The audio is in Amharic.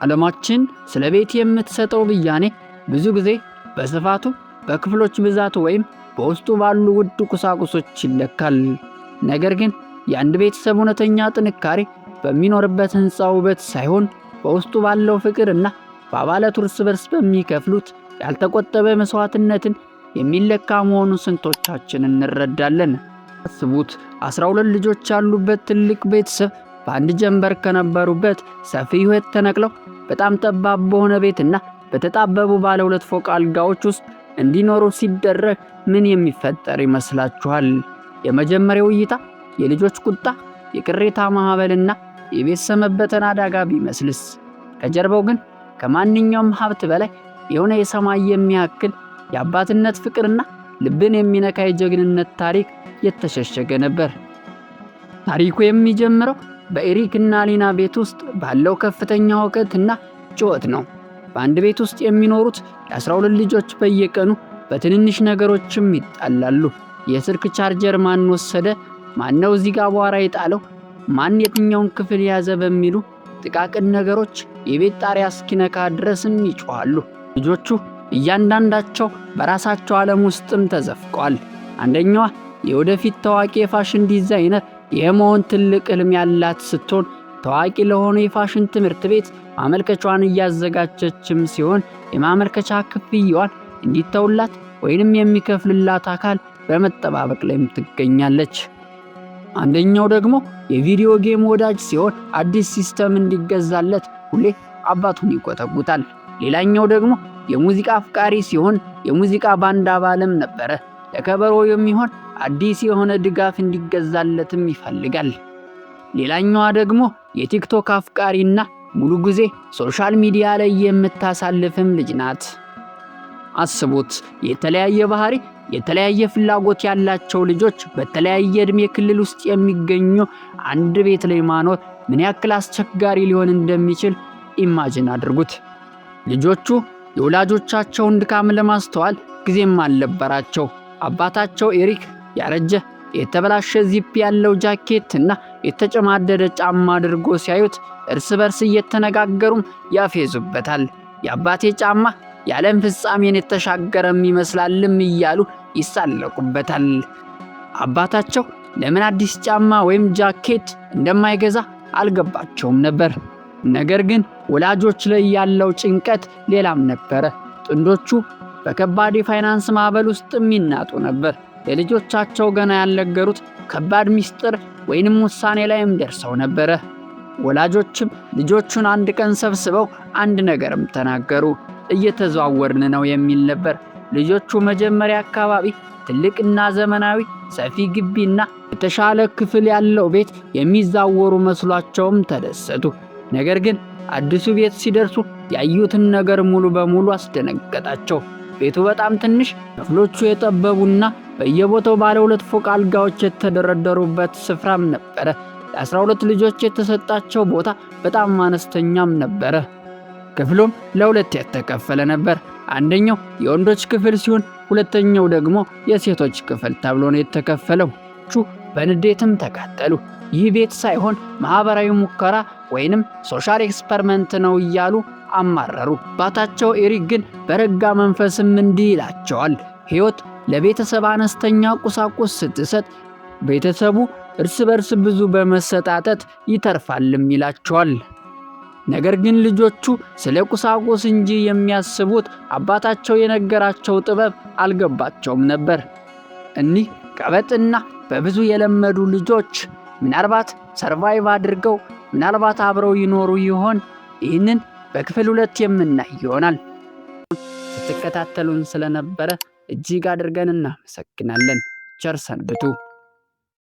ዓለማችን ስለ ቤት የምትሰጠው ብያኔ ብዙ ጊዜ በስፋቱ፣ በክፍሎች ብዛቱ ወይም በውስጡ ባሉ ውድ ቁሳቁሶች ይለካል። ነገር ግን የአንድ ቤተሰብ እውነተኛ ጥንካሬ በሚኖርበት ሕንፃ ውበት ሳይሆን በውስጡ ባለው ፍቅርና በአባላቱ እርስ በርስ በሚከፍሉት ያልተቆጠበ መስዋዕትነትን የሚለካ መሆኑን ስንቶቻችን እንረዳለን? አስቡት፣ 12 ልጆች ያሉበት ትልቅ ቤተሰብ በአንድ ጀንበር ከነበሩበት ሰፊ ሕይወት ተነቅለው በጣም ጠባብ በሆነ ቤትና በተጣበቡ ባለ 2 ፎቅ አልጋዎች ውስጥ እንዲኖሩ ሲደረግ ምን የሚፈጠር ይመስላችኋል? የመጀመሪያው እይታ የልጆች ቁጣ፣ የቅሬታ ማዕበልና የቤተሰብ መበተን አደጋ ቢመስልስ? ከጀርባው ግን ከማንኛውም ሀብት በላይ የሆነ የሰማይ የሚያክል የአባትነት ፍቅርና ልብን የሚነካ የጀግንነት ታሪክ የተሸሸገ ነበር። ታሪኩ የሚጀምረው በኤሪክና ሊና ቤት ውስጥ ባለው ከፍተኛ ሁከትና ጩኸት ነው። በአንድ ቤት ውስጥ የሚኖሩት የ12 ልጆች በየቀኑ በትንንሽ ነገሮችም ይጣላሉ። የስልክ ቻርጀር ማን ወሰደ፣ ማን ነው እዚህ ጋር አቧራ የጣለው፣ ማን የትኛውን ክፍል ያዘ በሚሉ ጥቃቅን ነገሮች የቤት ጣሪያ እስኪነካ ድረስም ይጮኻሉ። ልጆቹ እያንዳንዳቸው በራሳቸው ዓለም ውስጥም ተዘፍቀዋል። አንደኛዋ የወደፊት ታዋቂ የፋሽን ዲዛይነር የመሆን ትልቅ ሕልም ያላት ስትሆን ታዋቂ ለሆነ የፋሽን ትምህርት ቤት ማመልከቻዋን እያዘጋጀችም ሲሆን የማመልከቻ ክፍያዋን እንዲተውላት ወይንም የሚከፍልላት አካል በመጠባበቅ ላይም ትገኛለች። አንደኛው ደግሞ የቪዲዮ ጌም ወዳጅ ሲሆን አዲስ ሲስተም እንዲገዛለት ሁሌ አባቱን ይቆጠጉታል። ሌላኛው ደግሞ የሙዚቃ አፍቃሪ ሲሆን የሙዚቃ ባንድ አባልም ነበረ። ለከበሮ የሚሆን አዲስ የሆነ ድጋፍ እንዲገዛለትም ይፈልጋል። ሌላኛዋ ደግሞ የቲክቶክ አፍቃሪና ሙሉ ጊዜ ሶሻል ሚዲያ ላይ የምታሳልፍም ልጅ ናት። አስቡት፣ የተለያየ ባህሪ፣ የተለያየ ፍላጎት ያላቸው ልጆች በተለያየ ዕድሜ ክልል ውስጥ የሚገኙ አንድ ቤት ላይ ማኖር ምን ያክል አስቸጋሪ ሊሆን እንደሚችል ኢማጂን አድርጉት። ልጆቹ የወላጆቻቸውን ድካም ለማስተዋል ጊዜም አልነበራቸው። አባታቸው ኤሪክ ያረጀ የተበላሸ ዚፕ ያለው ጃኬትና የተጨማደደ ጫማ አድርጎ ሲያዩት እርስ በርስ እየተነጋገሩም ያፌዙበታል። የአባቴ ጫማ የዓለም ፍጻሜን የተሻገረም ይመስላልም እያሉ ይሳለቁበታል። አባታቸው ለምን አዲስ ጫማ ወይም ጃኬት እንደማይገዛ አልገባቸውም ነበር። ነገር ግን ወላጆች ላይ ያለው ጭንቀት ሌላም ነበረ። ጥንዶቹ በከባድ የፋይናንስ ማዕበል ውስጥ የሚናጡ ነበር። ለልጆቻቸው ገና ያልነገሩት ከባድ ሚስጥር ወይንም ውሳኔ ላይም ደርሰው ነበረ። ወላጆችም ልጆቹን አንድ ቀን ሰብስበው አንድ ነገርም ተናገሩ። እየተዘዋወርን ነው የሚል ነበር። ልጆቹ መጀመሪያ አካባቢ ትልቅና ዘመናዊ ሰፊ ግቢና የተሻለ ክፍል ያለው ቤት የሚዛወሩ መስሏቸውም ተደሰቱ። ነገር ግን አዲሱ ቤት ሲደርሱ ያዩትን ነገር ሙሉ በሙሉ አስደነገጣቸው። ቤቱ በጣም ትንሽ፣ ክፍሎቹ የጠበቡና በየቦታው ባለ 2 ፎቅ አልጋዎች የተደረደሩበት ስፍራም ነበረ። ለ12 ልጆች የተሰጣቸው ቦታ በጣም አነስተኛም ነበረ። ክፍሉም ለ2 የተከፈለ ነበር። አንደኛው የወንዶች ክፍል ሲሆን ሁለተኛው ደግሞ የሴቶች ክፍል ተብሎ ነው የተከፈለው። በንዴትም ተቃጠሉ። ይህ ቤት ሳይሆን ማህበራዊ ሙከራ ወይንም ሶሻል ኤክስፐሪመንት ነው እያሉ አማረሩ። አባታቸው ኤሪክ ግን በረጋ መንፈስም እንዲህ ይላቸዋል። ሕይወት ለቤተሰብ አነስተኛ ቁሳቁስ ስትሰጥ ቤተሰቡ እርስ በርስ ብዙ በመሰጣጠት ይተርፋልም ይላቸዋል። ነገር ግን ልጆቹ ስለ ቁሳቁስ እንጂ የሚያስቡት አባታቸው የነገራቸው ጥበብ አልገባቸውም ነበር። እኒህ ቀበጥና በብዙ የለመዱ ልጆች ምናልባት ሰርቫይቭ አድርገው ምናልባት አብረው ይኖሩ ይሆን? ይህንን በክፍል 2 የምናይ ይሆናል። ስትከታተሉን ስለነበረ እጅግ አድርገን እናመሰግናለን። ቸር ሰንብቱ።